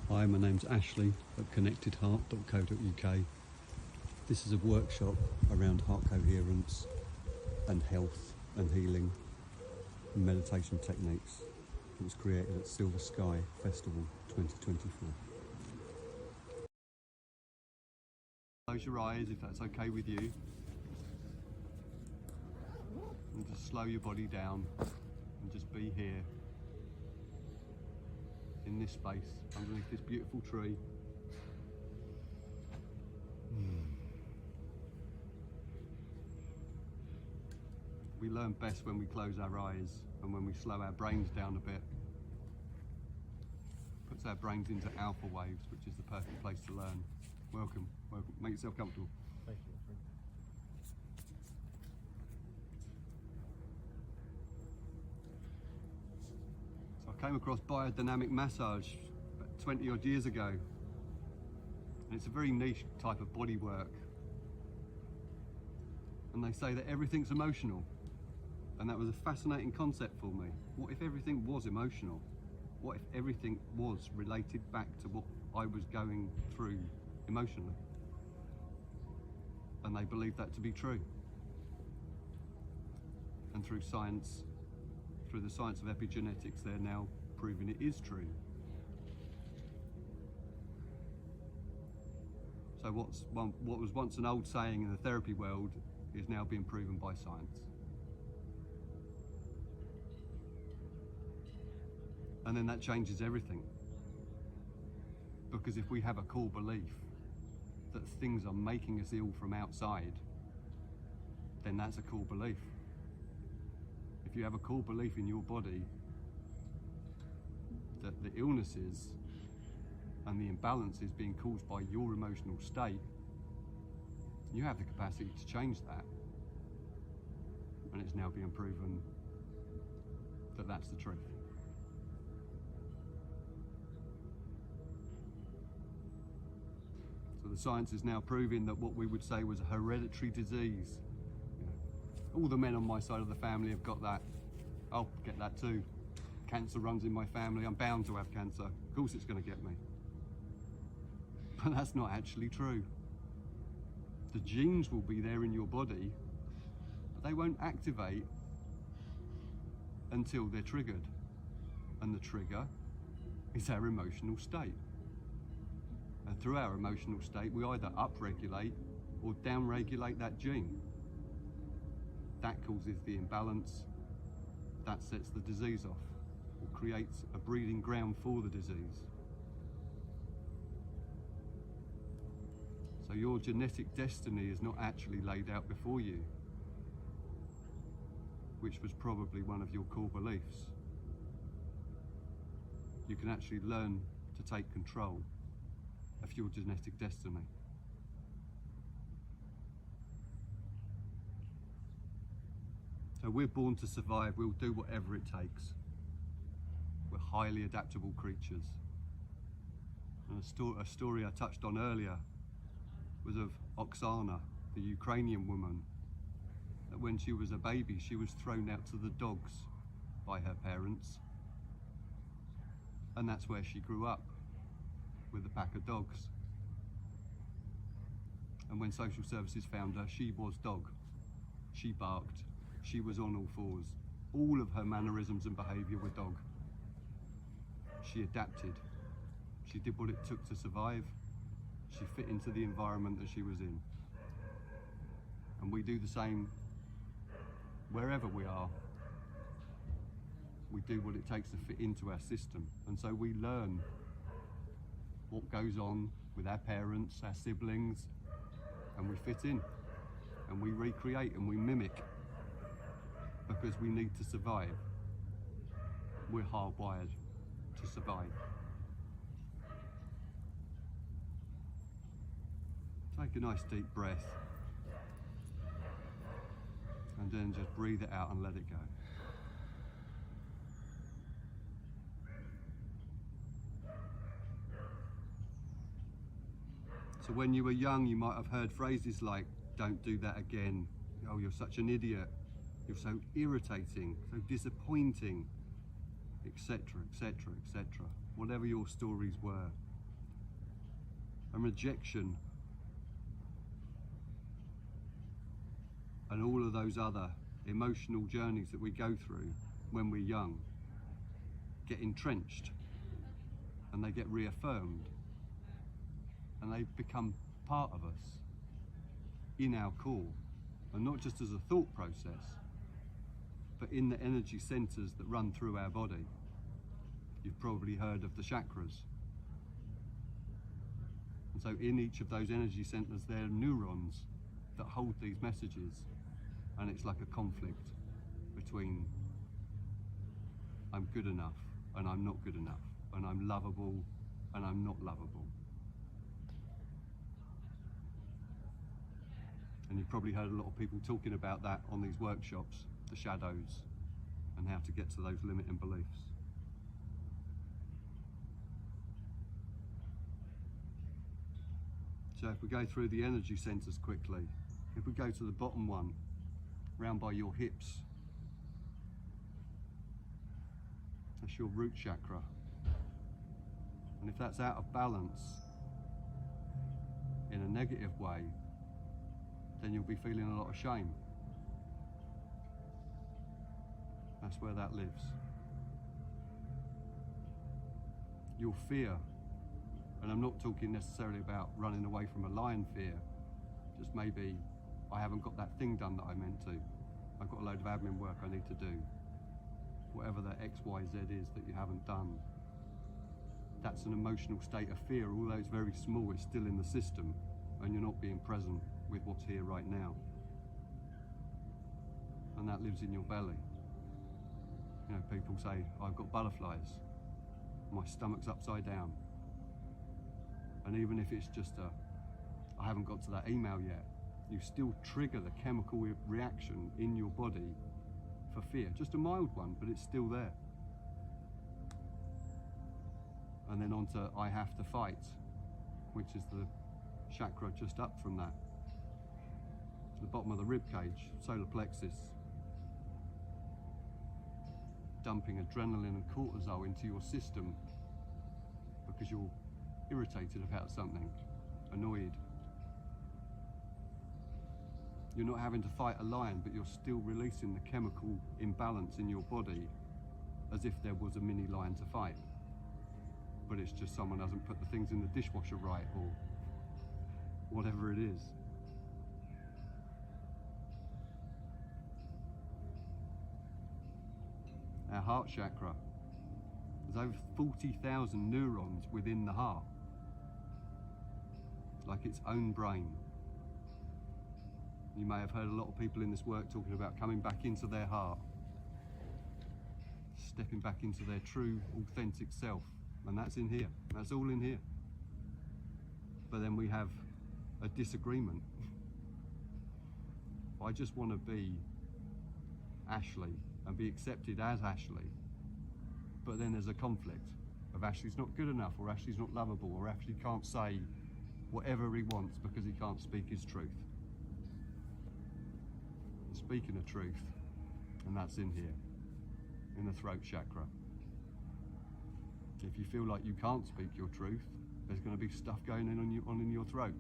Hi, my name's Ashley at connectedheart.co.uk. This is a workshop around heart coherence and health and healing and meditation techniques. It was created at SilverSky Festival 2024. Close your eyes if that's okay with you. And just slow your body down and just be here in this space underneath this beautiful tree. We learn best when we close our eyes and when we slow our brains down a bit. Puts our brains into alpha waves, which is the perfect place to learn. Welcome, welcome. Make yourself comfortable. Thank you. So I came across biodynamic massage about 20 odd years ago. And it's a very niche type of body work. And they say that everything's emotional. And that was a fascinating concept for me. What if everything was emotional? What if everything was related back to what I was going through emotionally? And they believe that to be true. And through science, through the science of epigenetics, they're now proving it is true. So what was once an old saying in the therapy world is now being proven by science. And then that changes everything. Because if we have a core belief that things are making us ill from outside, then that's a core belief. If you have a core belief in your body that the illnesses and the imbalance is being caused by your emotional state, you have the capacity to change that. And it's now being proven that that's the truth. So the science is now proving that what we would say was a hereditary disease. All the men on my side of the family have got that. I'll get that too. Cancer runs in my family. I'm bound to have cancer. Of course it's going to get me. But that's not actually true. The genes will be there in your body, but they won't activate until they're triggered. And the trigger is our emotional state. And through our emotional state, we either upregulate or downregulate that gene. That causes the imbalance, that sets the disease off, or creates a breeding ground for the disease. So your genetic destiny is not actually laid out before you, which was probably one of your core beliefs. You can actually learn to take control of your genetic destiny. So we're born to survive. We'll do whatever it takes. We're highly adaptable creatures. And a story I touched on earlier was of Oksana, the Ukrainian woman, that when she was a baby, she was thrown out to the dogs by her parents. And that's where she grew up, with a pack of dogs. And when social services found her, she was dog. She barked. She was on all fours. All of her mannerisms and behaviour were dog. She adapted. She did what it took to survive. She fit into the environment that she was in. And we do the same wherever we are. We do what it takes to fit into our system. And so we learn what goes on with our parents, our siblings, and we fit in, and we recreate and we mimic, because we need to survive. We're hardwired to survive. Take a nice deep breath, and then just breathe it out and let it go. So when you were young, you might have heard phrases like, "Don't do that again," "Oh, you're such an idiot," "You're so irritating," "so disappointing," etc., etc., etc. Whatever your stories were. and rejection and all of those other emotional journeys that we go through when we're young get entrenched, and they get reaffirmed, and they become part of us in our core, and not just as a thought process, but in the energy centers that run through our body. You've probably heard of the chakras. And so in each of those energy centers, there are neurons that hold these messages, and it's like a conflict between I'm good enough and I'm not good enough, and I'm lovable and I'm not lovable. And you've probably heard a lot of people talking about that on these workshops, the shadows, and how to get to those limiting beliefs. So if we go through the energy centers quickly, if we go to the bottom one, round by your hips, that's your root chakra. And if that's out of balance in a negative way, then you'll be feeling a lot of shame. That's where that lives. Your fear, and I'm not talking necessarily about running away from a lion fear, just maybe I haven't got that thing done that I meant to. I've got a load of admin work I need to do. Whatever the X, Y, Z is that you haven't done. That's an emotional state of fear, although it's very small, it's still in the system, and you're not being present with what's here right now. And that lives in your belly. You know, people say, I've got butterflies, my stomach's upside down. And even if it's just I haven't got to that email yet, you still trigger the chemical reaction in your body for fear. Just a mild one, but it's still there. And then on to I have to fight, which is the chakra just up from that. The bottom of the rib cage, solar plexus, dumping adrenaline and cortisol into your system because you're irritated about something, annoyed. You're not having to fight a lion, but you're still releasing the chemical imbalance in your body as if there was a mini lion to fight. But it's just someone hasn't put the things in the dishwasher right, or whatever it is. Our heart chakra, there's over 40,000 neurons within the heart. It's like its own brain. You may have heard a lot of people in this work talking about coming back into their heart, stepping back into their true, authentic self. And that's in here, that's all in here. But then we have a disagreement. I just want to be Ashley and be accepted as Ashley. But then there's a conflict of Ashley's not good enough, or Ashley's not lovable, or Ashley can't say whatever he wants because he can't speak his truth. Speaking of truth, and that's in here, in the throat chakra. If you feel like you can't speak your truth, there's going to be stuff going on in your throat.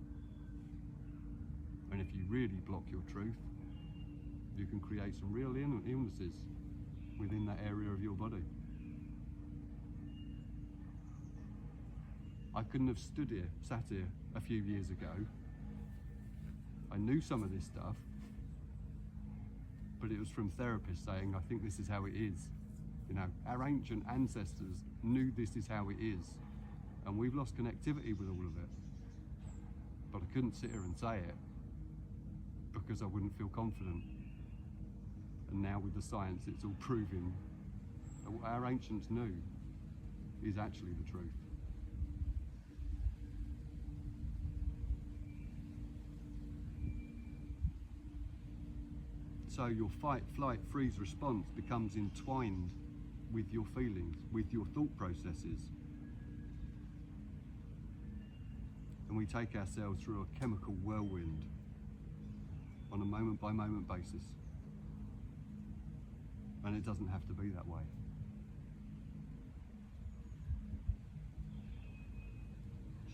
And if you really block your truth, you can create some real illnesses within that area of your body. I couldn't have sat here a few years ago. I knew some of this stuff, but it was from therapists saying, I think this is how it is. You know, our ancient ancestors knew this is how it is, and we've lost connectivity with all of it. But I couldn't sit here and say it because I wouldn't feel confident. And now with the science, it's all proving that what our ancients knew is actually the truth. So your fight, flight, freeze response becomes entwined with your feelings, with your thought processes. And we take ourselves through a chemical whirlwind on a moment by moment basis. And it doesn't have to be that way.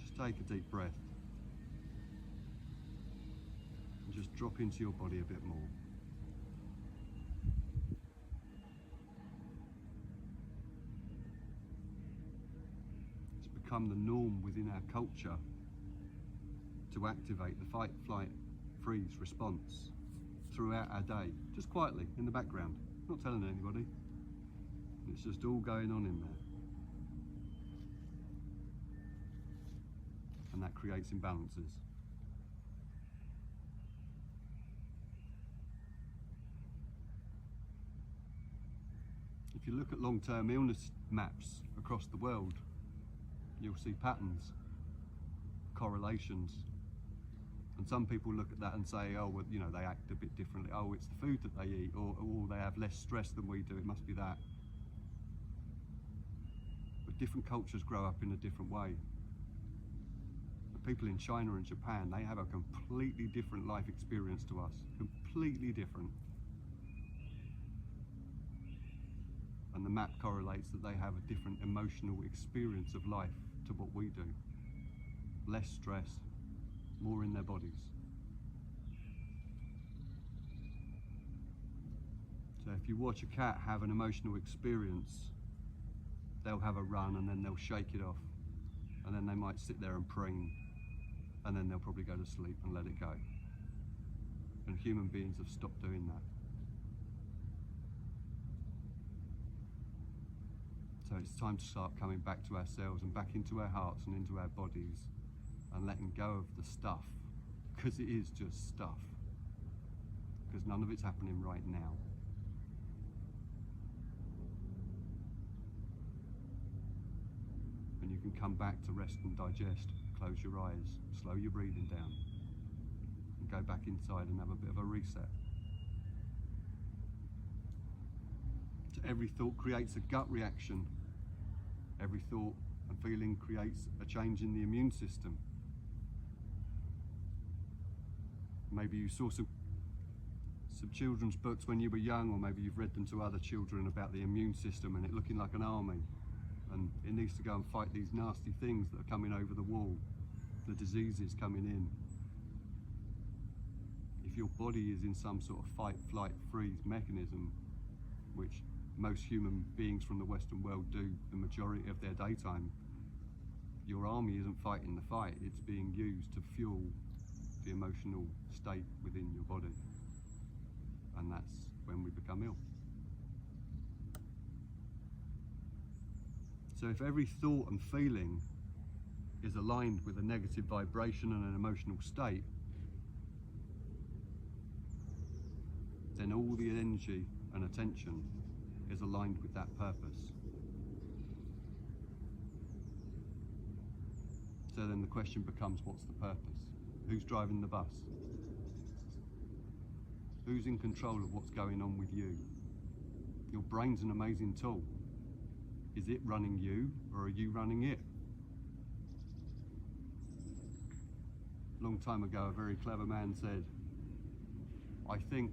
Just Take a deep breath. And just drop into your body a bit more. It's become the norm within our culture to activate the fight, flight, freeze response throughout our day, just quietly in the background, not telling anybody. It's just all going on in there. And that creates imbalances. If you look at long-term illness maps across the world, you'll see patterns, correlations. And some people look at that and say, oh, well, you know, they act a bit differently. Oh, it's the food that they eat, or they have less stress than we do. It must be that. But different cultures grow up in a different way. The people in China and Japan, they have a completely different life experience to us. Completely different. And the map correlates that they have a different emotional experience of life to what we do. Less stress, more in their bodies. So if you watch a cat have an emotional experience, they'll have a run and then they'll shake it off. And then they might sit there and preen. And then they'll probably go to sleep and let it go. And human beings have stopped doing that. So it's time to start coming back to ourselves and back into our hearts and into our bodies and letting go of the stuff, because it is just stuff, because none of it's happening right now. And you can come back to rest and digest, close your eyes, slow your breathing down, and go back inside and have a bit of a reset. So every thought creates a gut reaction. Every thought and feeling creates a change in the immune system. Maybe you saw some children's books when you were young, or maybe you've read them to other children about the immune system and it looking like an army, and it needs to go and fight these nasty things that are coming over the wall, the diseases coming in. If your body is in some sort of fight, flight, freeze mechanism, which most human beings from the Western world do the majority of their daytime, your army isn't fighting the fight, it's being used to fuel the emotional state within your body. And that's when we become ill. So if every thought and feeling is aligned with a negative vibration and an emotional state, then all the energy and attention is aligned with that purpose. So then the question becomes, what's the purpose? Who's driving the bus? Who's in control of what's going on with you? Your brain's an amazing tool. Is it running you, or are you running it? A long time ago, a very clever man said, I think,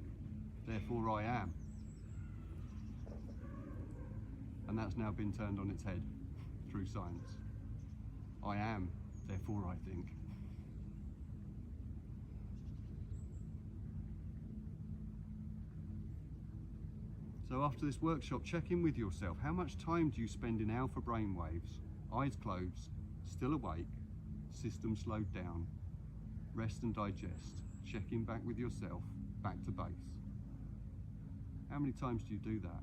therefore I am. And that's now been turned on its head through science. I am, therefore I think. So after this workshop, check in with yourself. How much time do you spend in alpha brainwaves, eyes closed, still awake, system slowed down, rest and digest, check in back with yourself, back to base? How many times do you do that?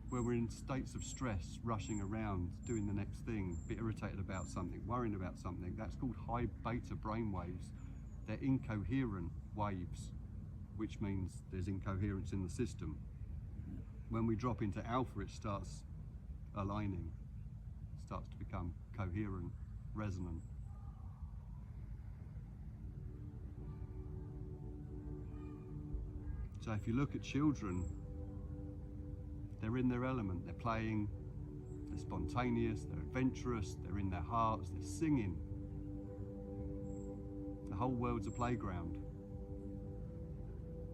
Where we're in states of stress, rushing around, doing the next thing, a bit irritated about something, worrying about something, that's called high beta brainwaves. They're incoherent waves, which means there's incoherence in the system. When we drop into alpha, it starts aligning, starts to become coherent, resonant. So if you look at children, they're in their element, they're playing, they're spontaneous, they're adventurous, they're in their hearts, they're singing. The whole world's a playground.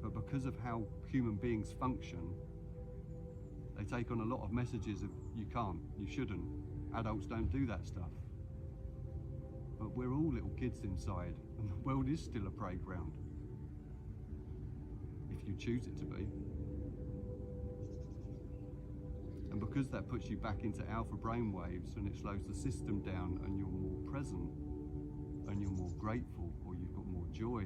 but because of how human beings function, they take on a lot of messages of you can't, you shouldn't, adults don't do that stuff. But we're all little kids inside, and the world is still a playground, if you choose it to be. And because that puts you back into alpha brain waves and it slows the system down and you're more present and you're more grateful, or you've got more joy,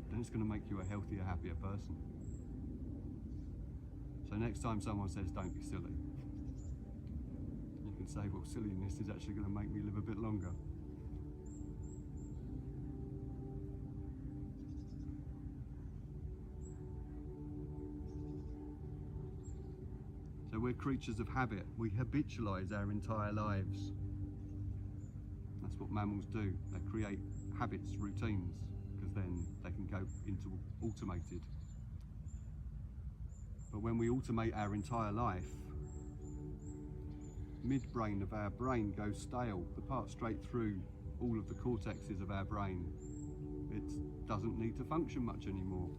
then it's going to make you a healthier, happier person. So next time someone says don't be silly, you can say, well, silliness is actually going to make me live a bit longer. So we're creatures of habit. We habitualize our entire lives. That's what mammals do. They create habits, routines, because then they can go into automated. But when we automate our entire life, midbrain of our brain goes stale, the part straight through all of the cortexes of our brain. It doesn't need to function much anymore,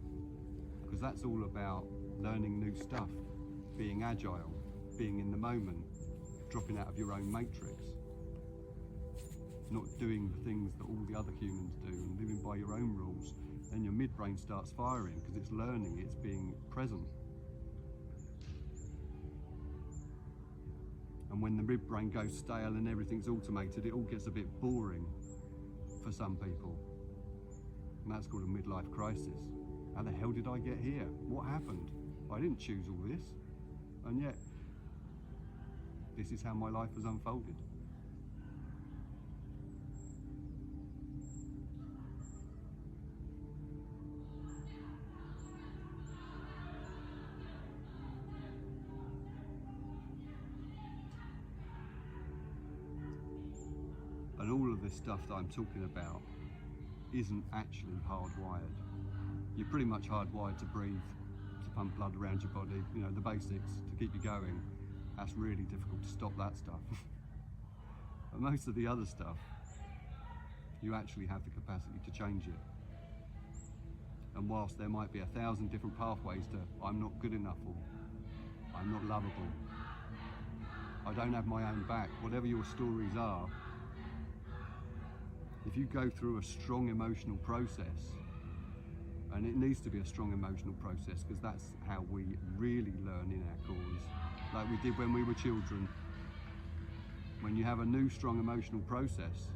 because that's all about learning new stuff, being agile, being in the moment, dropping out of your own matrix, not doing the things that all the other humans do and living by your own rules. Then your midbrain starts firing because it's learning, it's being present. And when the midbrain goes stale and everything's automated, it all gets a bit boring for some people. And that's called a midlife crisis. How the hell did I get here? What happened? I didn't choose all this. And yet, this is how my life has unfolded. And all of this stuff that I'm talking about isn't actually hardwired. You're pretty much hardwired to breathe, to pump blood around your body, you know, the basics, to keep you going. That's really difficult to stop that stuff. But most of the other stuff, you actually have the capacity to change it. And whilst there might be 1,000 different pathways to I'm not good enough, or I'm not lovable, I don't have my own back, whatever your stories are, if you go through a strong emotional process, and it needs to be a strong emotional process because that's how we really learn in our cores, like we did when we were children. When you have a new strong emotional process,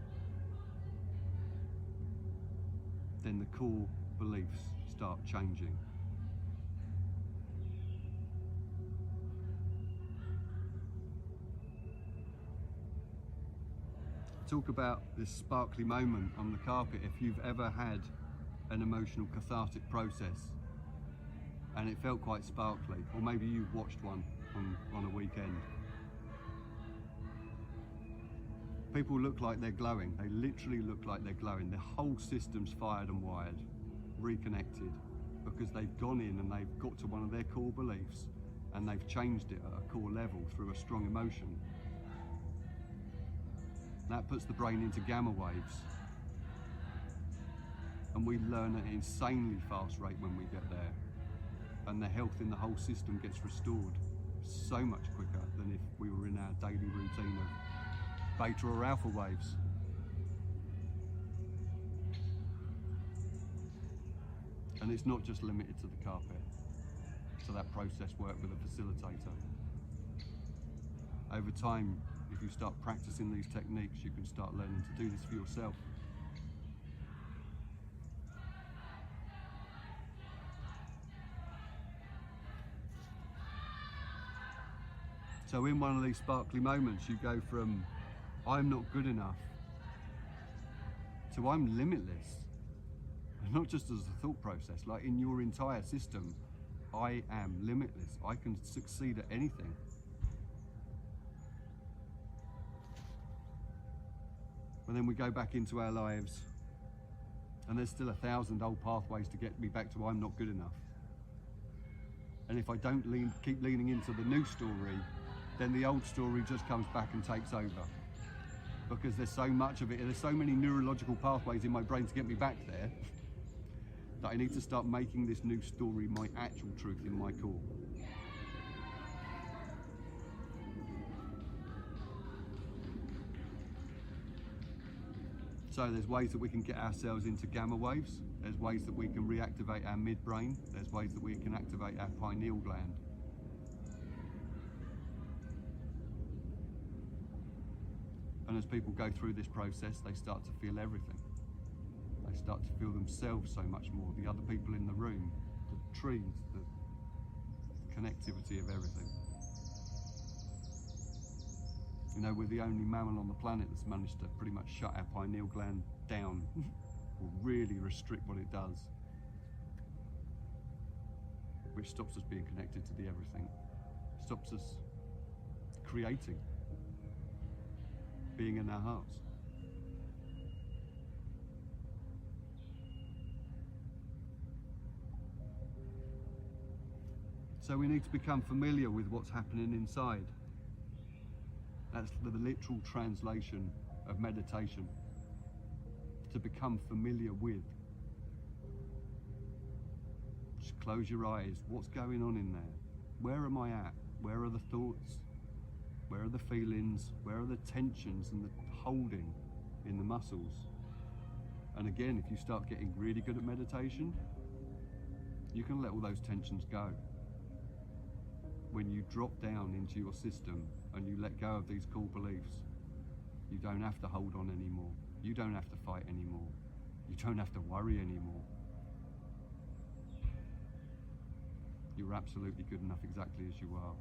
then the core beliefs start changing. Talk about this sparkly moment on the carpet. If you've ever had an emotional cathartic process and it felt quite sparkly, or maybe you've watched one on a weekend. People look like they're glowing. They literally look like they're glowing. Their whole system's fired and wired, reconnected, because they've gone in and they've got to one of their core beliefs and they've changed it at a core level through a strong emotion. That puts the brain into gamma waves, and we learn at an insanely fast rate when we get there, and the health in the whole system gets restored so much quicker than if we were in our daily routine of beta or alpha waves. And it's not just limited to the carpet, so that process work with a facilitator. Over time, if you start practicing these techniques, you can start learning to do this for yourself. So in one of these sparkly moments, you go from I'm not good enough to I'm limitless. And not just as a thought process, like in your entire system, I am limitless. I can succeed at anything. And then we go back into our lives, and there's still 1,000 old pathways to get me back to I'm not good enough. And if I don't keep leaning into the new story, then the old story just comes back and takes over. Because there's so much of it, there's so many neurological pathways in my brain to get me back there, that I need to start making this new story my actual truth in my core. So there's ways that we can get ourselves into gamma waves. There's ways that we can reactivate our midbrain. There's ways that we can activate our pineal gland. And as people go through this process, they start to feel everything. They start to feel themselves so much more, the other people in the room, the trees, the connectivity of everything. You know, we're the only mammal on the planet that's managed to pretty much shut our pineal gland down or really restrict what it does, which stops us being connected to the everything, stops us creating, being in our hearts. So we need to become familiar with what's happening inside. That's the literal translation of meditation. To become familiar with. Just close your eyes. What's going on in there? Where am I at? Where are the thoughts? Where are the feelings? Where are the tensions and the holding in the muscles? And again, if you start getting really good at meditation, you can let all those tensions go. When you drop down into your system and you let go of these core beliefs, you don't have to hold on anymore. You don't have to fight anymore. You don't have to worry anymore. You're absolutely good enough exactly as you are.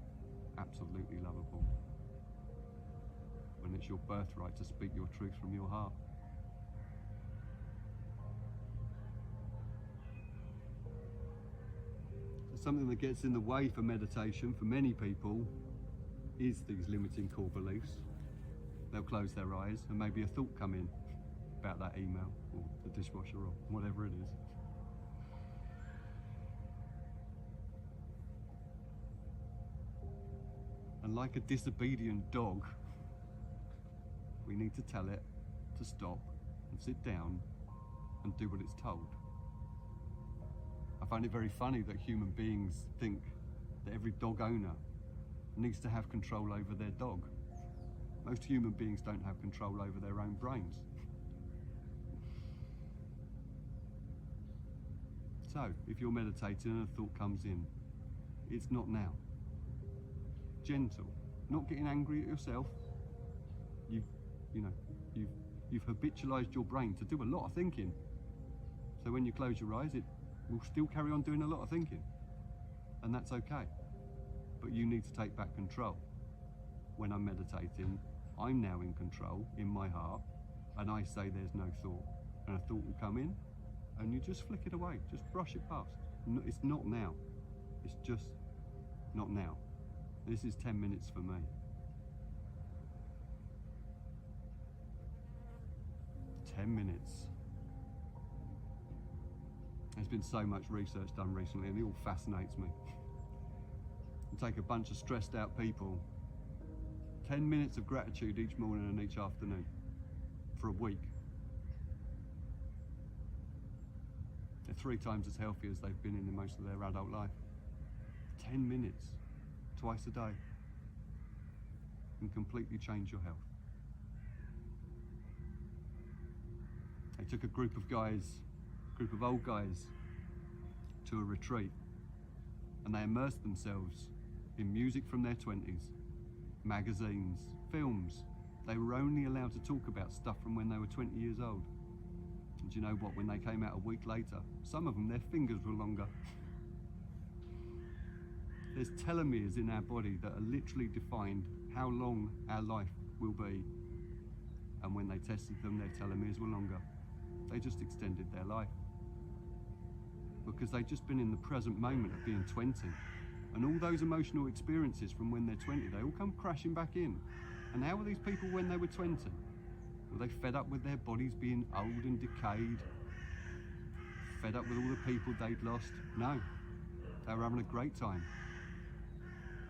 Absolutely lovable. When it's your birthright to speak your truth from your heart. Something that gets in the way for meditation for many people is these limiting core beliefs. They'll close their eyes and maybe a thought come in about that email or the dishwasher or whatever it is. And like a disobedient dog, we need to tell it to stop and sit down and do what it's told. I find it very funny that human beings think that every dog owner needs to have control over their dog. Most human beings don't have control over their own brains. So, if you're meditating and a thought comes in, it's not now. Gentle, not getting angry at yourself. You've habitualized your brain to do a lot of thinking. So when you close your eyes, it will still carry on doing a lot of thinking. And that's okay. But you need to take back control. When I'm meditating, I'm now in control in my heart, and I say there's no thought. And a thought will come in, and you just flick it away, just brush it past. It's not now. It's just not now. This is 10 minutes for me. 10 minutes. There's been so much research done recently and it all fascinates me. You take a bunch of stressed out people, 10 minutes of gratitude each morning and each afternoon for a week. They're 3 times as healthy as they've been in most of their adult life. 10 minutes, twice a day, can completely change your health. They took a group of old guys to a retreat, and they immersed themselves in music from their 20s, magazines, films. They were only allowed to talk about stuff from when they were 20 years old. And do you know what? When they came out a week later, some of them, their fingers were longer. There's telomeres in our body that are literally defined how long our life will be. And when they tested them, their telomeres were longer. They just extended their life. Because they've just been in the present moment of being 20. And all those emotional experiences from when they're 20, they all come crashing back in. And how were these people when they were 20? Were they fed up with their bodies being old and decayed? Fed up with all the people they'd lost? No. They were having a great time.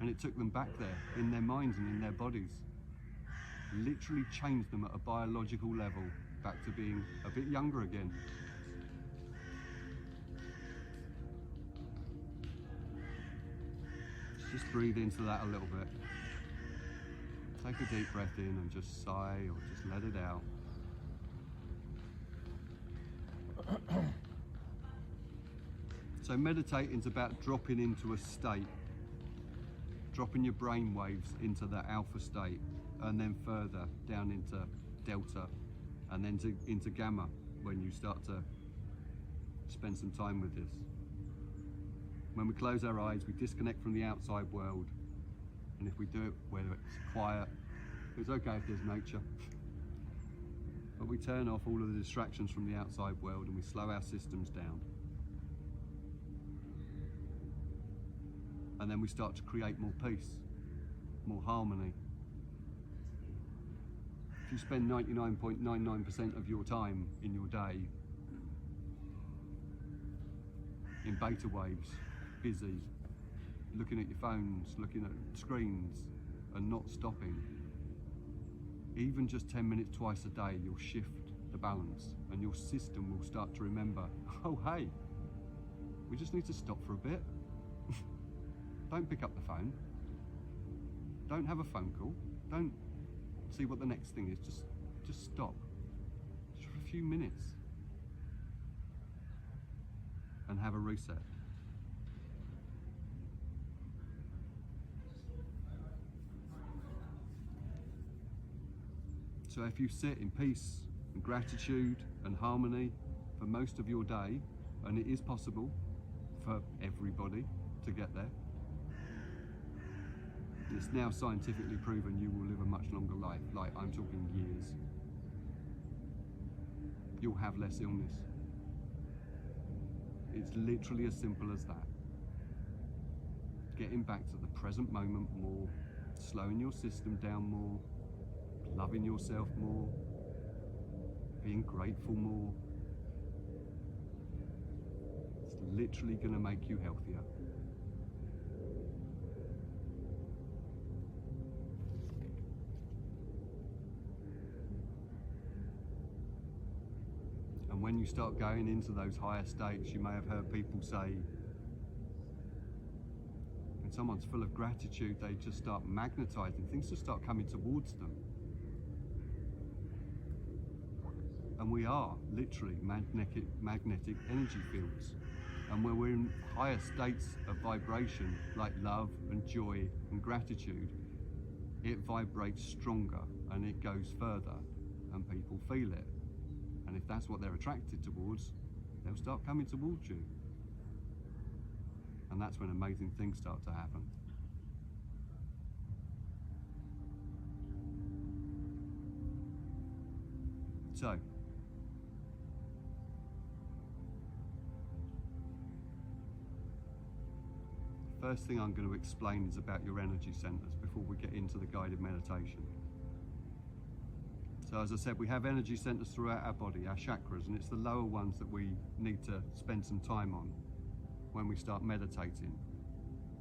And it took them back there, in their minds and in their bodies. Literally changed them at a biological level, back to being a bit younger again. Just breathe into that a little bit. Take a deep breath in and just sigh or just let it out. So meditating is about dropping into a state, dropping your brain waves into that alpha state, and then further down into delta, and then into gamma when you start to spend some time with this. When we close our eyes, we disconnect from the outside world, and if we do it where it's quiet, it's okay if there's nature, but we turn off all of the distractions from the outside world and we slow our systems down. And then we start to create more peace, more harmony. If you spend 99.99% of your time in your day in beta waves, busy, looking at your phones, looking at screens, and not stopping, even just 10 minutes twice a day, you'll shift the balance and your system will start to remember, oh hey, we just need to stop for a bit. Don't pick up the phone. Don't have a phone call. Don't see what the next thing is. Just stop. Just for a few minutes. And have a reset. So if you sit in peace and gratitude and harmony for most of your day, and it is possible for everybody to get there, it's now scientifically proven you will live a much longer life, like I'm talking years. You'll have less illness. It's literally as simple as that. Getting back to the present moment more, slowing your system down more, loving yourself more, being grateful more. It's literally going to make you healthier. And when you start going into those higher states, you may have heard people say, when someone's full of gratitude, they just start magnetizing, things just start coming towards them. And we are literally magnetic energy fields. And when we're in higher states of vibration, like love and joy and gratitude, it vibrates stronger and it goes further and people feel it. And if that's what they're attracted towards, they'll start coming towards you. And that's when amazing things start to happen. So, first thing I'm going to explain is about your energy centers before we get into the guided meditation. So as I said, we have energy centers throughout our body, our chakras, and it's the lower ones that we need to spend some time on when we start meditating,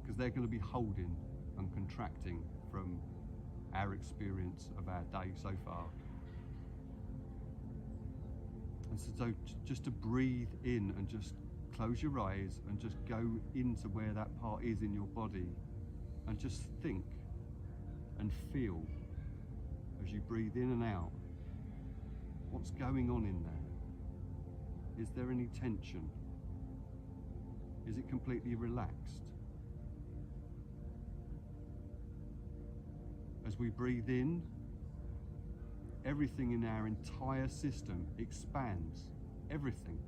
because they're going to be holding and contracting from our experience of our day so far. And so just to breathe in and just close your eyes and just go into where that part is in your body and just think and feel as you breathe in and out. What's going on in there? Is there any tension? Is it completely relaxed? As we breathe in, everything in our entire system expands. Everything.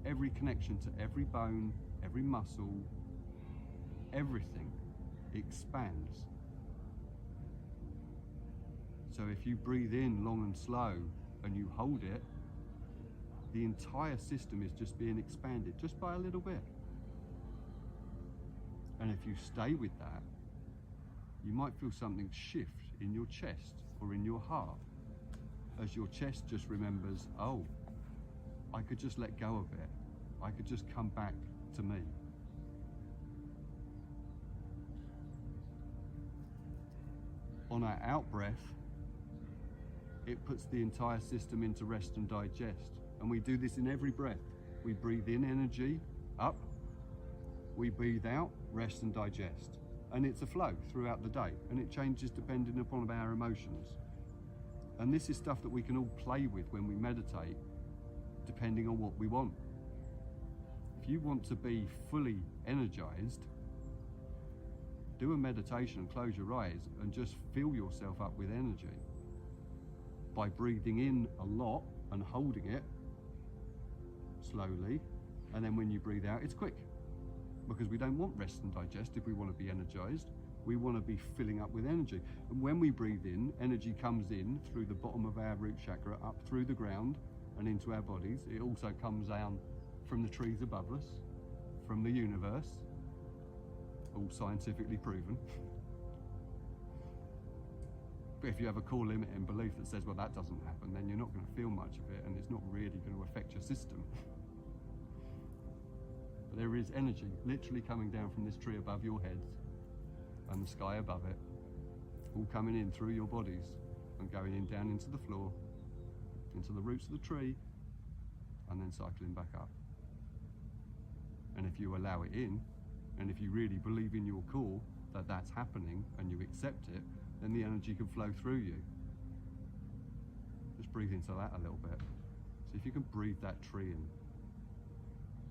Every connection to every bone, every muscle, everything expands. So if you breathe in long and slow and you hold it, the entire system is just being expanded just by a little bit. And if you stay with that, you might feel something shift in your chest or in your heart, as your chest just remembers, oh, I could just let go of it. I could just come back to me. On our out breath, it puts the entire system into rest and digest. And we do this in every breath. We breathe in energy, up. We breathe out, rest and digest. And it's a flow throughout the day, and it changes depending upon our emotions. And this is stuff that we can all play with when we meditate, depending on what we want. If you want to be fully energized, do a meditation and close your eyes and just fill yourself up with energy by breathing in a lot and holding it slowly, and then when you breathe out, it's quick, because we don't want rest and digest. If we want to be energized, we want to be filling up with energy. And when we breathe in, energy comes in through the bottom of our root chakra, up through the ground and into our bodies. It also comes down from the trees above us, from the universe, all scientifically proven. But if you have a core limiting belief that says, well, that doesn't happen, then you're not going to feel much of it, and it's not really going to affect your system. But there is energy literally coming down from this tree above your heads and the sky above it, all coming in through your bodies and going in down into the floor, into the roots of the tree, and then cycling back up. And if you allow it in, and if you really believe in your core that that's happening and you accept it, then the energy can flow through you. Just breathe into that a little bit. See if you can breathe that tree in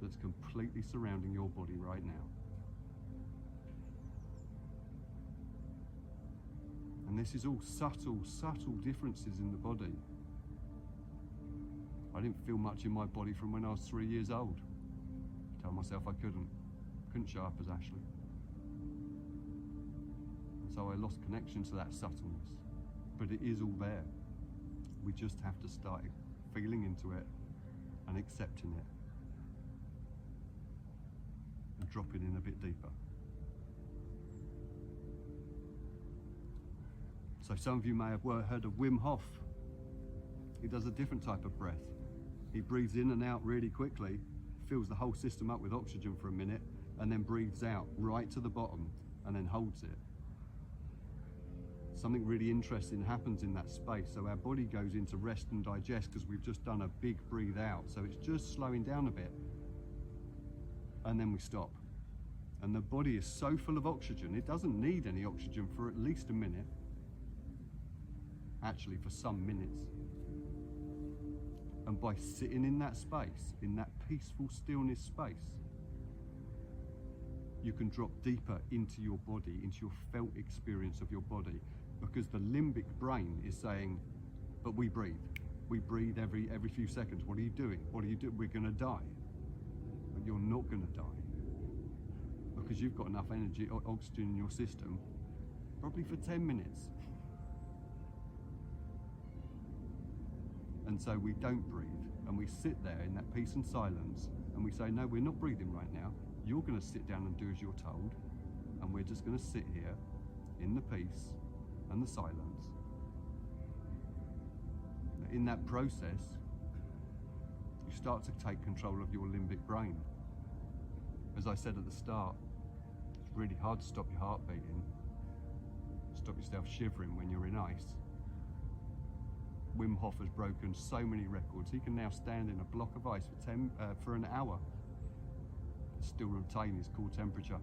that's completely surrounding your body right now. And this is all subtle differences in the body. I didn't feel much in my body from when I was 3 years old. I told myself I couldn't show up as Ashley. So I lost connection to that subtleness, but it is all there. We just have to start feeling into it and accepting it and dropping in a bit deeper. So some of you may have heard of Wim Hof. He does a different type of breath. He breathes in and out really quickly, fills the whole system up with oxygen for a minute, and then breathes out right to the bottom and then holds it. Something really interesting happens in that space. So our body goes into rest and digest because we've just done a big breathe out. So it's just slowing down a bit. And then we stop. And the body is so full of oxygen, it doesn't need any oxygen for at least a minute. Actually, for some minutes. And by sitting in that space, in that peaceful stillness space, you can drop deeper into your body, into your felt experience of your body, because the limbic brain is saying, but we breathe. We breathe every few seconds. What are you doing? What are you doing? We're going to die. But you're not going to die, because you've got enough energy, oxygen in your system, probably for 10 minutes. And so we don't breathe, and we sit there in that peace and silence, and we say, no, we're not breathing right now. You're going to sit down and do as you're told, and we're just going to sit here in the peace and the silence. In that process, you start to take control of your limbic brain. As I said at the start, it's really hard to stop your heart beating, stop yourself shivering when you're in ice. Wim Hof has broken so many records. He can now stand in a block of ice for an hour and still retain his core temperature.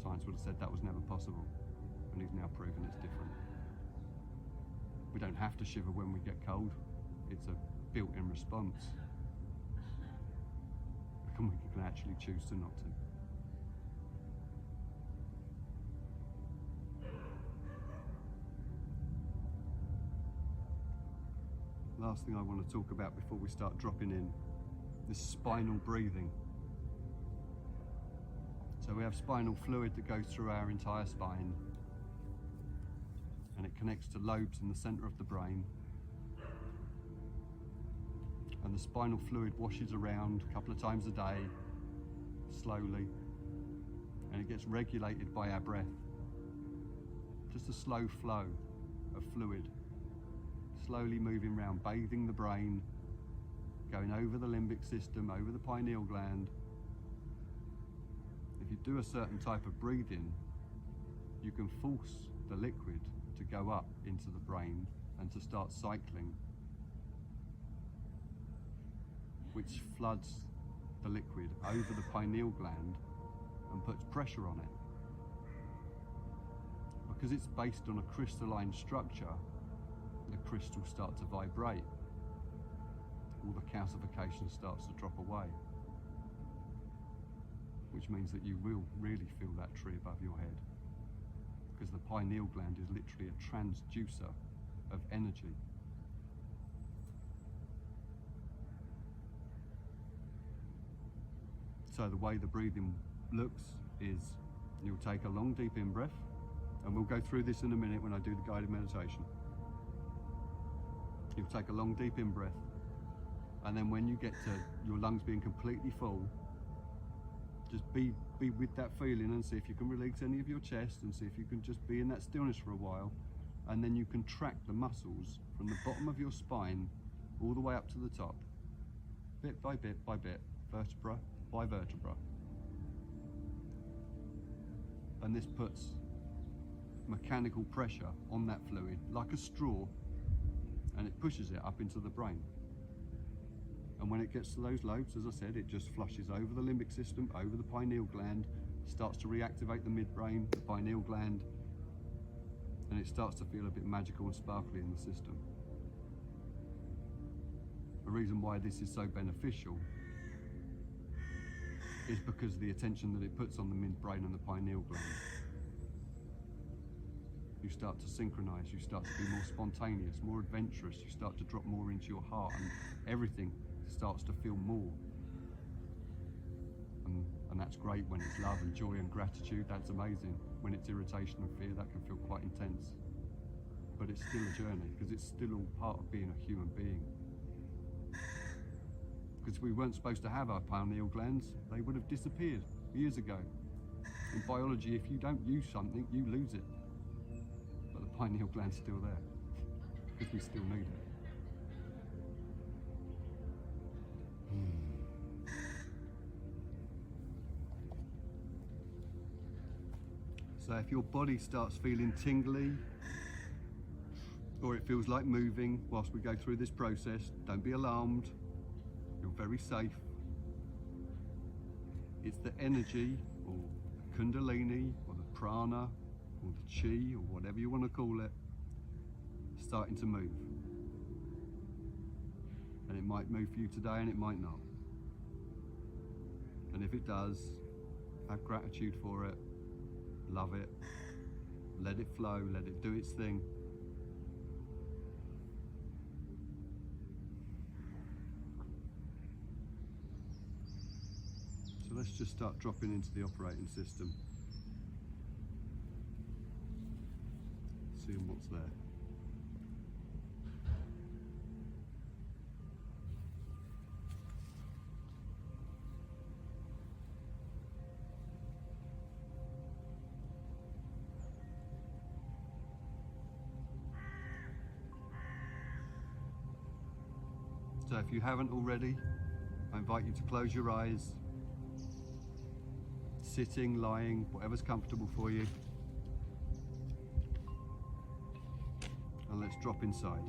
Science would have said that was never possible, and he's now proven it's different. We don't have to shiver when we get cold. It's a built-in response. And we can actually choose to not to. Last thing I want to talk about before we start dropping in is spinal breathing. So we have spinal fluid that goes through our entire spine, and it connects to lobes in the center of the brain. And the spinal fluid washes around a couple of times a day, slowly, and it gets regulated by our breath. Just a slow flow of fluid, slowly moving around, bathing the brain, going over the limbic system, over the pineal gland. If you do a certain type of breathing, you can force the liquid to go up into the brain and to start cycling, which floods the liquid over the pineal gland and puts pressure on it. Because it's based on a crystalline structure, the crystals start to vibrate. All the calcification starts to drop away, which means that you will really feel that tree above your head, because the pineal gland is literally a transducer of energy. So the way the breathing looks is you'll take a long deep in breath, and we'll go through this in a minute when I do the guided meditation. You'll take a long deep in breath, and then when you get to your lungs being completely full, just be with that feeling and see if you can release any of your chest, and see if you can just be in that stillness for a while, and then you contract the muscles from the bottom of your spine all the way up to the top, bit by bit by bit, vertebra by vertebra. And this puts mechanical pressure on that fluid like a straw, and it pushes it up into the brain. And when it gets to those lobes, as I said, it just flushes over the limbic system, over the pineal gland, starts to reactivate the midbrain, the pineal gland, and it starts to feel a bit magical and sparkly in the system. The reason why this is so beneficial is because of the attention that it puts on the midbrain and the pineal gland. You start to synchronize, you start to be more spontaneous, more adventurous, you start to drop more into your heart, and everything starts to feel more. And that's great when it's love and joy and gratitude, that's amazing. When it's irritation and fear, that can feel quite intense. But it's still a journey, because it's still all part of being a human being. Because we weren't supposed to have our pineal glands, they would have disappeared years ago. In biology, if you don't use something, you lose it. But the pineal gland's still there, because we still need it. So if your body starts feeling tingly, or it feels like moving whilst we go through this process, don't be alarmed. You're very safe. It's the energy, or the kundalini, or the prana, or the chi, or whatever you want to call it, starting to move. And it might move for you today, and it might not. And if it does, have gratitude for it, love it, let it flow, let it do its thing. So let's just start dropping into the operating system, seeing what's there. So if you haven't already, I invite you to close your eyes, sitting, lying, whatever's comfortable for you. And let's drop inside.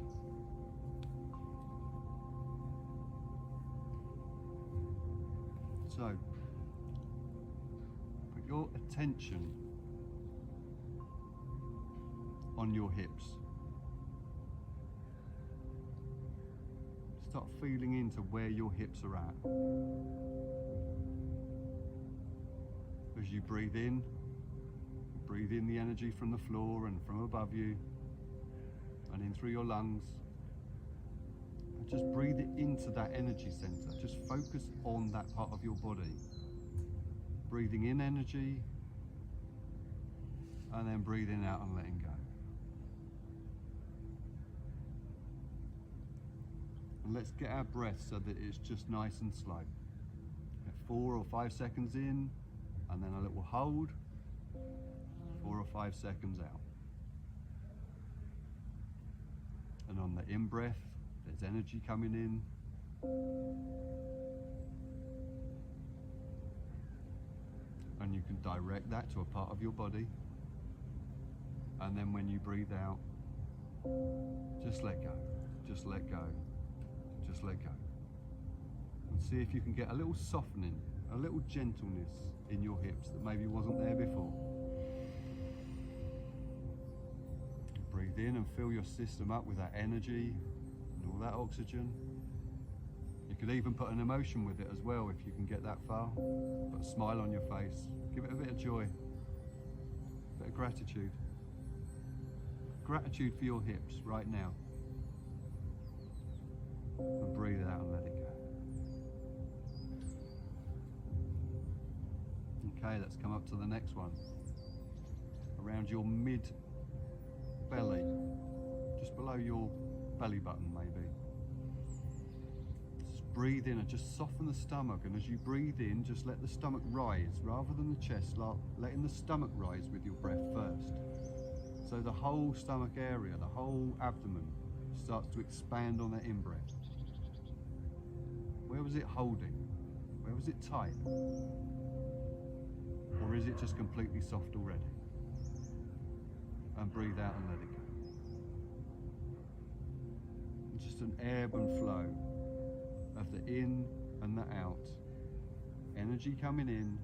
So, put your attention on your hips. Start feeling into where your hips are at. As you breathe in the energy from the floor and from above you, and in through your lungs. And just breathe it into that energy center. Just focus on that part of your body. Breathing in energy, and then breathing out and letting go. And let's get our breath so that it's just nice and slow. Get 4 or 5 seconds in, and then a little hold, 4 or 5 seconds out. And on the in-breath, there's energy coming in. And you can direct that to a part of your body. And then when you breathe out, just let go, just let go. Just let go. And see if you can get a little softening, a little gentleness in your hips that maybe wasn't there before. Breathe in and fill your system up with that energy and all that oxygen. You could even put an emotion with it as well if you can get that far. Put a smile on your face. Give it a bit of joy, a bit of gratitude. Gratitude for your hips right now. And breathe it out and let it go. Okay, let's come up to the next one. Around your mid belly, just below your belly button maybe. Just breathe in and just soften the stomach, and as you breathe in, just let the stomach rise rather than the chest, letting the stomach rise with your breath first. So the whole stomach area, the whole abdomen starts to expand on that in-breath. Where was it holding? Where was it tight? Or is it just completely soft already? And breathe out and let it go. And just an ebb and flow of the in and the out. Energy coming in,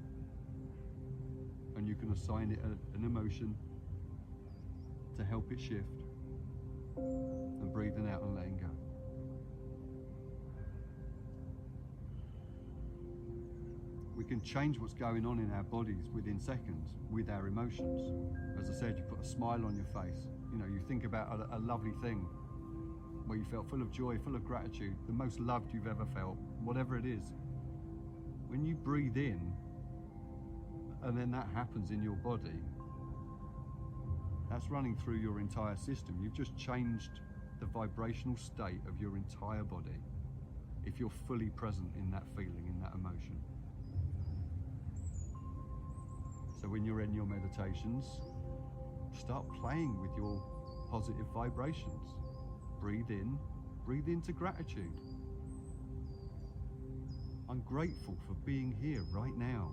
and you can assign it an emotion to help it shift. And breathing out and letting go. We can change what's going on in our bodies within seconds with our emotions. As I said, you put a smile on your face. You know, you think about a lovely thing where you felt full of joy, full of gratitude, the most loved you've ever felt, whatever it is. When you breathe in, and then that happens in your body, that's running through your entire system. You've just changed the vibrational state of your entire body if you're fully present in that feeling, in that emotion. So when you're in your meditations, start playing with your positive vibrations. Breathe into gratitude. I'm grateful for being here right now.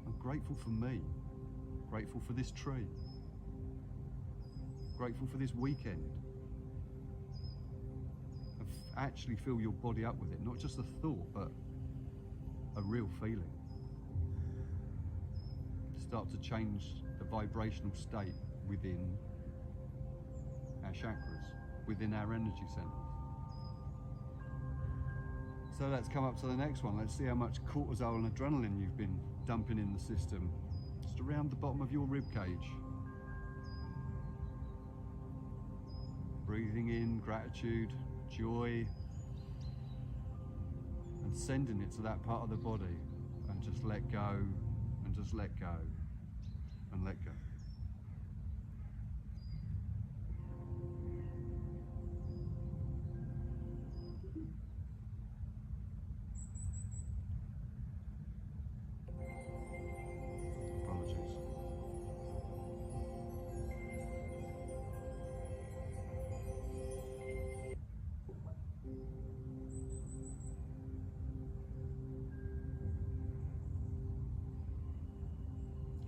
I'm grateful for me. Grateful for this tree. Grateful for this weekend. And actually fill your body up with it, not just a thought, but a real feeling. Start to change the vibrational state within our chakras, within our energy centers. So let's come up to the next one. Let's see how much cortisol and adrenaline you've been dumping in the system. Just around the bottom of your rib cage. Breathing in gratitude, joy, and sending it to that part of the body. And just let go, and just let go, and let go.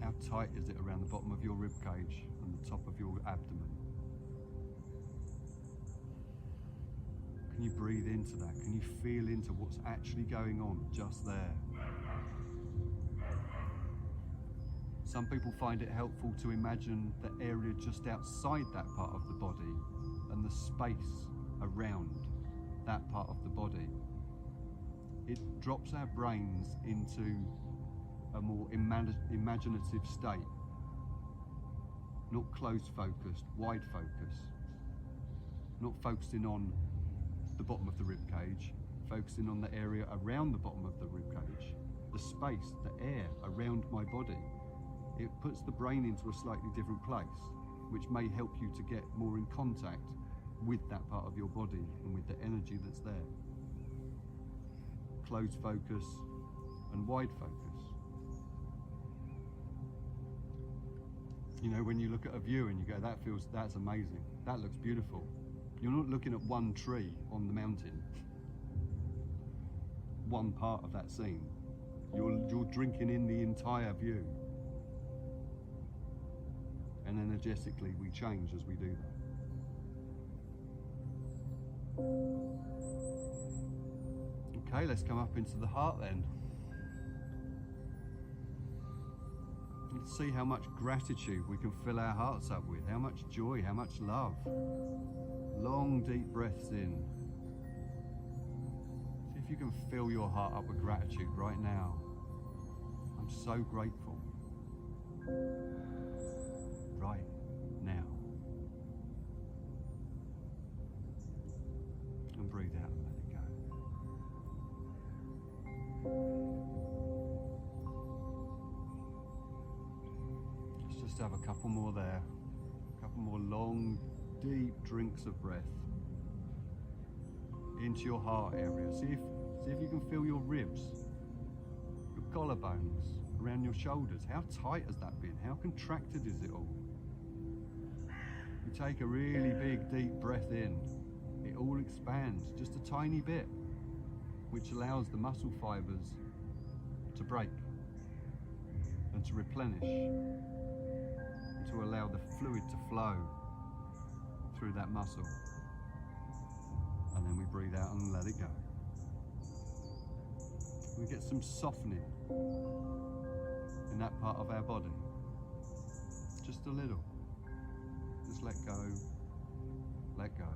How tight is it around the bottom of your rib cage and the top of your abdomen? Can you breathe into that? Can you feel into what's actually going on just there? Some people find it helpful to imagine the area just outside that part of the body and the space around that part of the body. It drops our brains into a more imaginative state, not close focused, wide focus, not focusing on the bottom of the rib cage, focusing on the area around the bottom of the rib cage, the space, the air around my body. It puts the brain into a slightly different place, which may help you to get more in contact with that part of your body and with the energy that's there. Close focus and wide focus. You know, when you look at a view and you go, that's amazing, that looks beautiful. You're not looking at one tree on the mountain, one part of that scene. You're drinking in the entire view. And energetically we change as we do that. Okay, let's come up into the heart then. Let's see how much gratitude we can fill our hearts up with, how much joy, how much love. Long, deep breaths in. See if you can fill your heart up with gratitude right now. I'm so grateful. Right now. And breathe out and let it go. Let's just have a couple more there. A couple more long, deep drinks of breath into your heart area. See if you can feel your ribs, your collarbones, around your shoulders. How tight has that been? How contracted is it all? You take a really big, deep breath in. It all expands just a tiny bit, which allows the muscle fibers to break and to replenish and to allow the fluid to flow through that muscle. And then we breathe out and let it go. We get some softening in that part of our body. Just a little. Just let go, let go,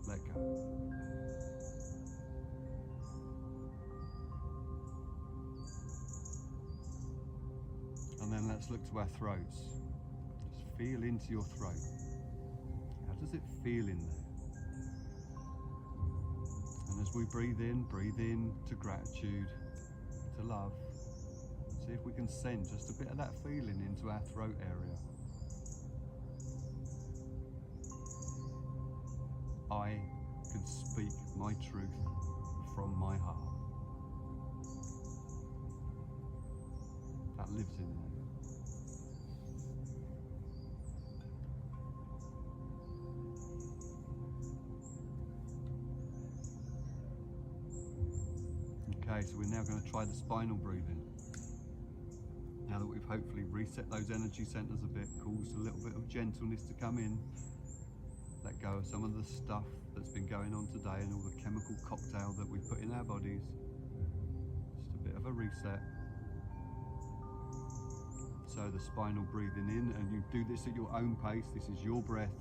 let go. And then let's look to our throats. Just feel into your throat. How does it feel in there? And as we breathe in to gratitude, to love. See if we can send just a bit of that feeling into our throat area. I can speak my truth from my heart. That lives in there. Okay, so we're now going to try the spinal breathing. Now that we've hopefully reset those energy centers a bit, caused a little bit of gentleness to come in, let go of some of the stuff that's been going on today and all the chemical cocktail that we put in our bodies. Just a bit of a reset. So the spinal breathing in, and you do this at your own pace. This is your breath.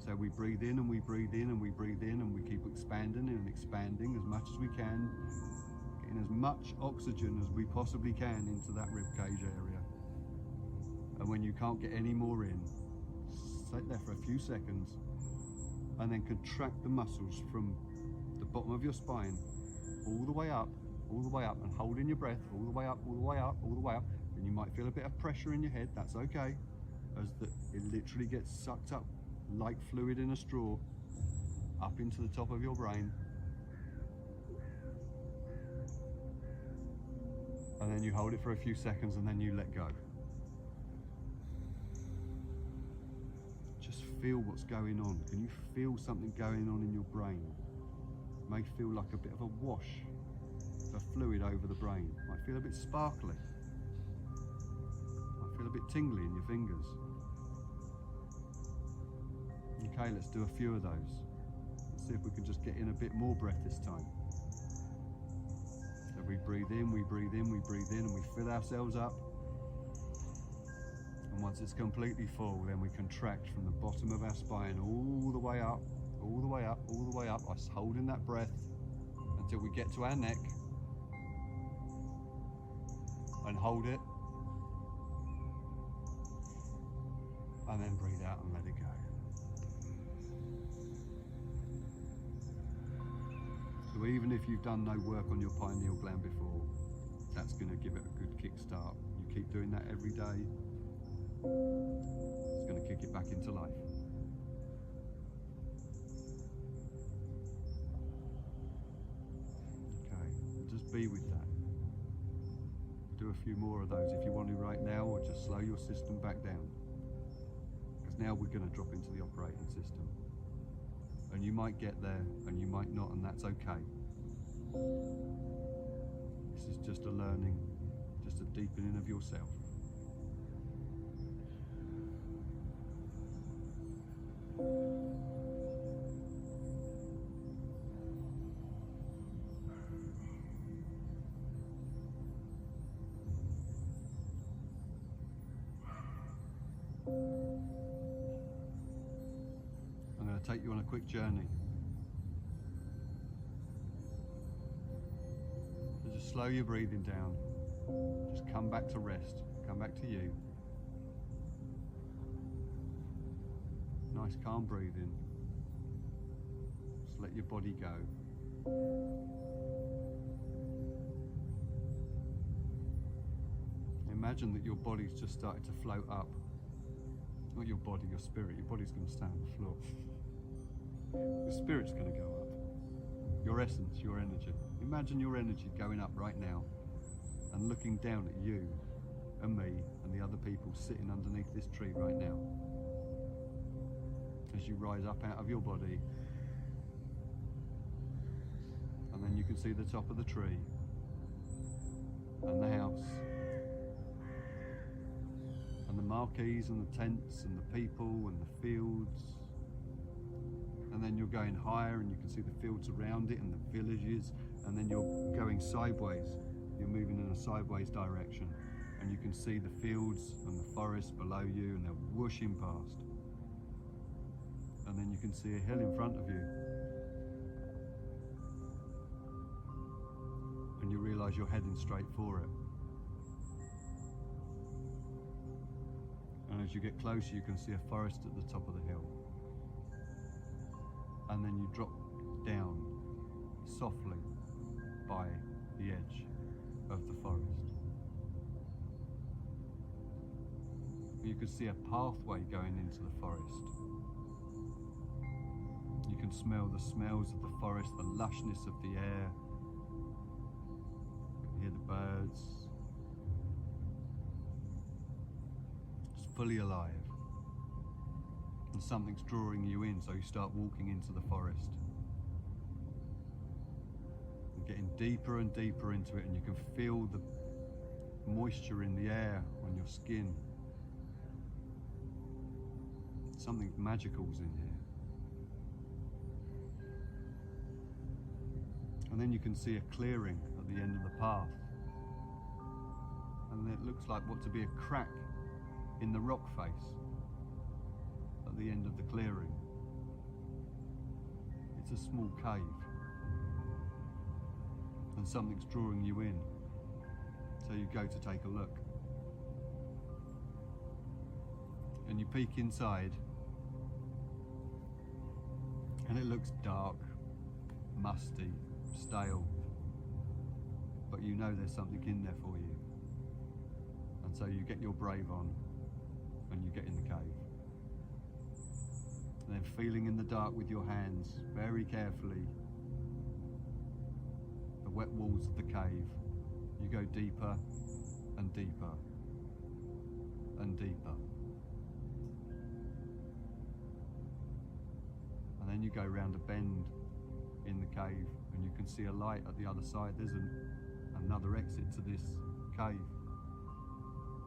So we breathe in and we breathe in and we breathe in and we keep expanding and expanding as much as we can, getting as much oxygen as we possibly can into that rib cage area. And when you can't get any more in, sit there for a few seconds and then contract the muscles from the bottom of your spine all the way up, and hold in your breath all the way up, all the way up, all the way up. And you might feel a bit of pressure in your head. That's okay, as it literally gets sucked up like fluid in a straw up into the top of your brain. And then you hold it for a few seconds and then you let go. Just feel what's going on. Can you feel something going on in your brain? It may feel like a bit of a wash of fluid over the brain. Might feel a bit sparkly. Might feel a bit tingly in your fingers. Okay, let's do a few of those. Let's see if we can just get in a bit more breath this time. So we breathe in, we breathe in, we breathe in, and we fill ourselves up. And once it's completely full, then we contract from the bottom of our spine all the way up, all the way up, all the way up, us holding that breath until we get to our neck. And hold it. And then breathe out and let it go. So even if you've done no work on your pineal gland before, that's going to give it a good kickstart. You keep doing that every day, it's going to kick it back into life. Okay, just be with that. Do a few more of those if you want to right now, or just slow your system back down. Because now we're going to drop into the operating system. And you might get there and you might not, and that's okay. This is just a learning, just a deepening of yourself. I'm going to take you on a quick journey. So just slow your breathing down. Just come back to rest. Come back to you. Nice calm breathing. Just let your body go. Imagine that your body's just started to float up. Not your body, your spirit. Your body's going to stay on the floor. Your spirit's going to go up. Your essence, your energy. Imagine your energy going up right now and looking down at you and me and the other people sitting underneath this tree right now. As you rise up out of your body, and then you can see the top of the tree and the house and the marquees and the tents and the people and the fields, and then you're going higher and you can see the fields around it and the villages, and then you're going sideways, you're moving in a sideways direction, and you can see the fields and the forest below you, and they're whooshing past, and then you can see a hill in front of you, and you realise you're heading straight for it. And as you get closer, you can see a forest at the top of the hill. And then you drop down softly by the edge of the forest. You can see a pathway going into the forest. You can smell the smells of the forest, the lushness of the air. You can hear the birds. It's fully alive. And something's drawing you in, so you start walking into the forest. And getting deeper and deeper into it, and you can feel the moisture in the air on your skin. Something magical's in here. And then you can see a clearing at the end of the path. And it looks like what to be a crack in the rock face at the end of the clearing. It's a small cave. And something's drawing you in. So you go to take a look. And you peek inside. And it looks dark, musty, stale. But you know there's something in there for you. And so you get your brave on and you get in the cave. And then feeling in the dark with your hands, very carefully, the wet walls of the cave, you go deeper and deeper and deeper. And then you go round a bend in the cave and you can see a light at the other side. There's another exit to this cave.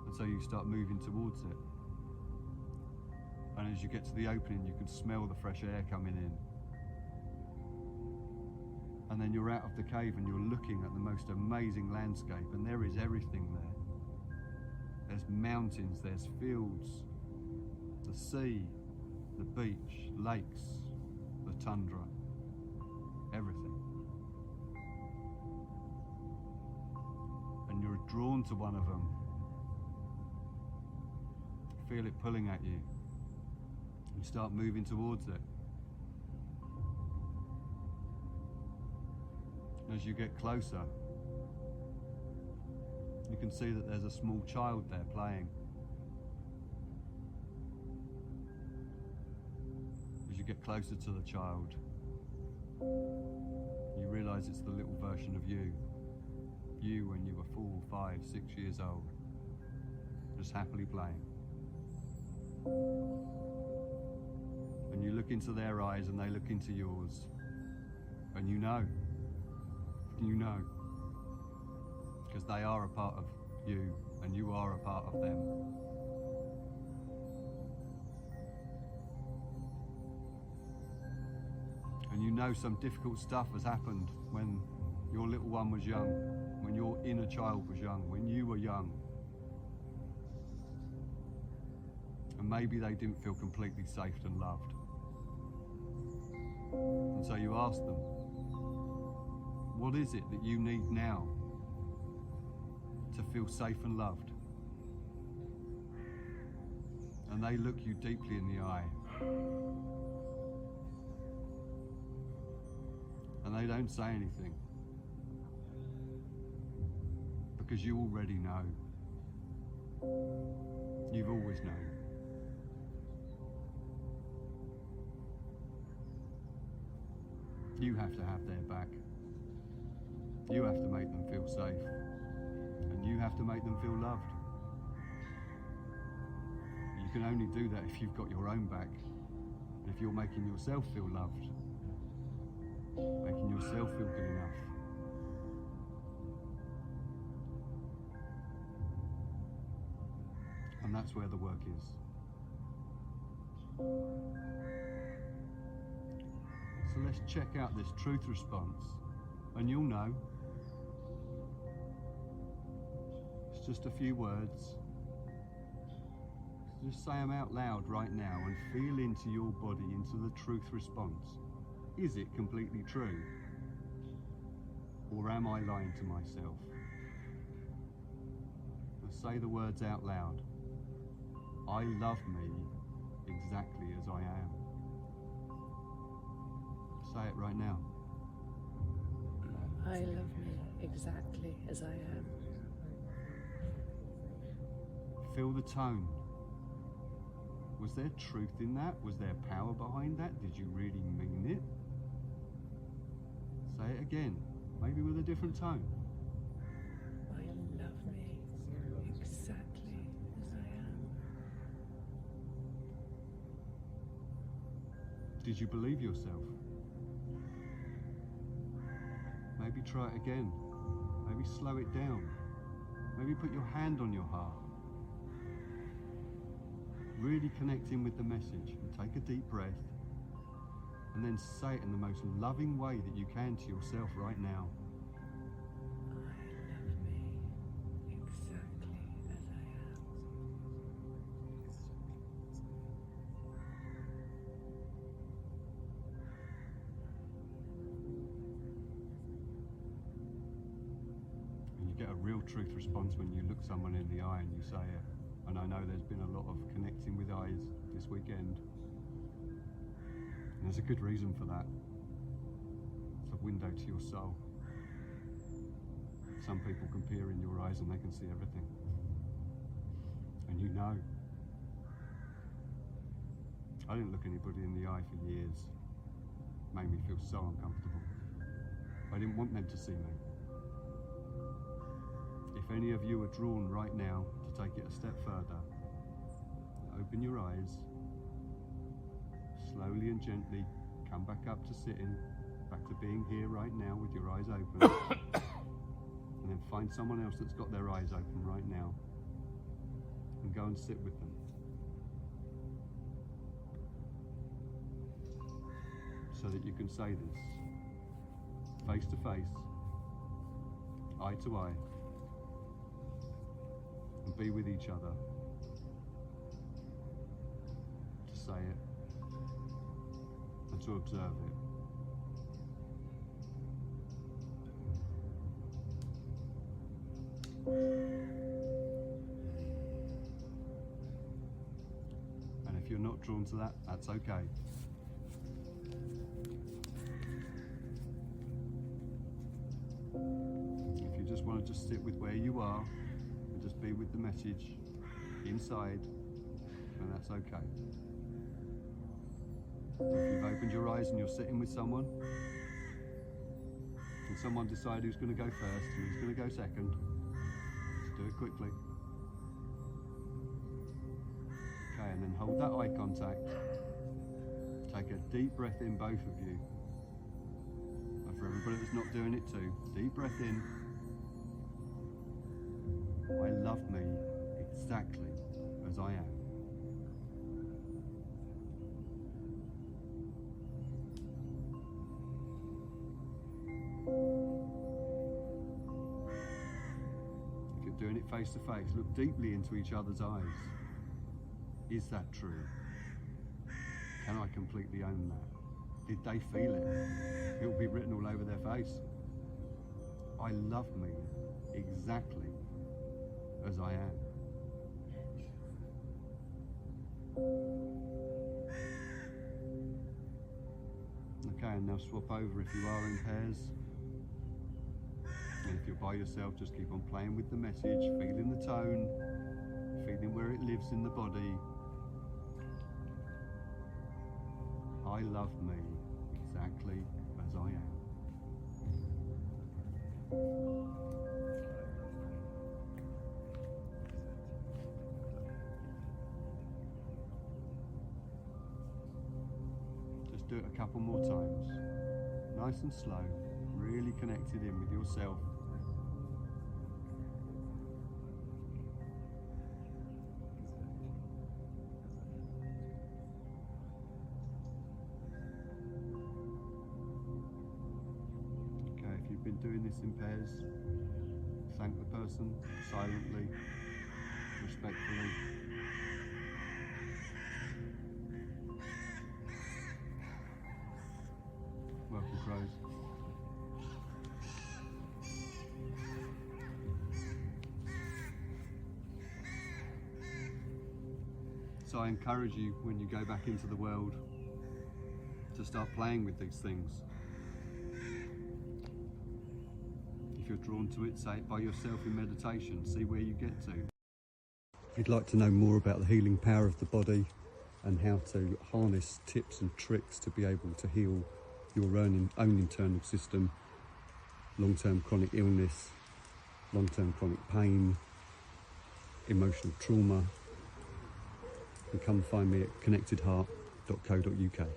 And so you start moving towards it. And as you get to the opening, you can smell the fresh air coming in. And then you're out of the cave and you're looking at the most amazing landscape, and there is everything there. There's mountains, there's fields, the sea, the beach, lakes, the tundra, everything. And you're drawn to one of them. Feel it pulling at you. You start moving towards it. As you get closer, you can see that there's a small child there playing. As you get closer to the child, you realise it's the little version of you. You when you were 4, 5, 6 years old, just happily playing. And you look into their eyes and they look into yours, and you know, because they are a part of you and you are a part of them. And you know some difficult stuff has happened when your little one was young, when your inner child was young, when you were young. And maybe they didn't feel completely safe and loved. And so you ask them, what is it that you need now to feel safe and loved? And they look you deeply in the eye. And they don't say anything. Because you already know. You've always known. You have to have their back. You have to make them feel safe. And you have to make them feel loved. You can only do that if you've got your own back. And if you're making yourself feel loved. Making yourself feel good enough. And that's where the work is. So let's check out this truth response, and you'll know. It's just a few words. So just say them out loud right now and feel into your body, into the truth response. Is it completely true? Or am I lying to myself? Let's say the words out loud. I love me exactly as I am. Say it right now. I love me exactly as I am. Feel the tone. Was there truth in that? Was there power behind that? Did you really mean it? Say it again, maybe with a different tone. I love me exactly as I am. Did you believe yourself? Maybe try it again. Maybe slow it down. Maybe put your hand on your heart. Really connect in with the message and take a deep breath. And then say it in the most loving way that you can to yourself right now. I love me exactly as I am. And you get a real truth response when you look someone in the eye and you say it. And I know there's been a lot of connecting with eyes this weekend. And there's a good reason for that. It's a window to your soul. Some people can peer in your eyes and they can see everything. And you know. I didn't look anybody in the eye for years. It made me feel so uncomfortable. I didn't want them to see me. If any of you are drawn right now to take it a step further, open your eyes. Slowly and gently come back up to sitting, back to being here right now with your eyes open. And then find someone else that's got their eyes open right now and go and sit with them. So that you can say this face to face, eye to eye, and be with each other to say it and to observe it. And if you're not drawn to that, that's okay. If you just want to just sit with where you are and just be with the message inside, then that's okay. If you've opened your eyes and you're sitting with someone, and someone decide who's going to go first and who's going to go second, just do it quickly. Okay, and then hold that eye contact. Take a deep breath in, both of you. And for everybody that's not doing it too, deep breath in. I love me exactly as I am. If you're doing it face to face, look deeply into each other's eyes. Is that true? Can I completely own that? Did they feel it? It'll be written all over their face. I love me exactly as I am. Okay, and now swap over if you are in pairs. And if you're by yourself, just keep on playing with the message, feeling the tone, feeling where it lives in the body. I love me exactly as I am. Just do it a couple more times. Nice and slow, really connected in with yourself. Been doing this in pairs, thank the person silently, respectfully. Welcome, crows. So I encourage you, when you go back into the world, to start playing with these things. If you're drawn to it, say it by yourself in meditation, see where you get to. If you'd like to know more about the healing power of the body and how to harness tips and tricks to be able to heal your own internal system, long-term chronic illness, long-term chronic pain, emotional trauma, then come find me at connectedheart.co.uk.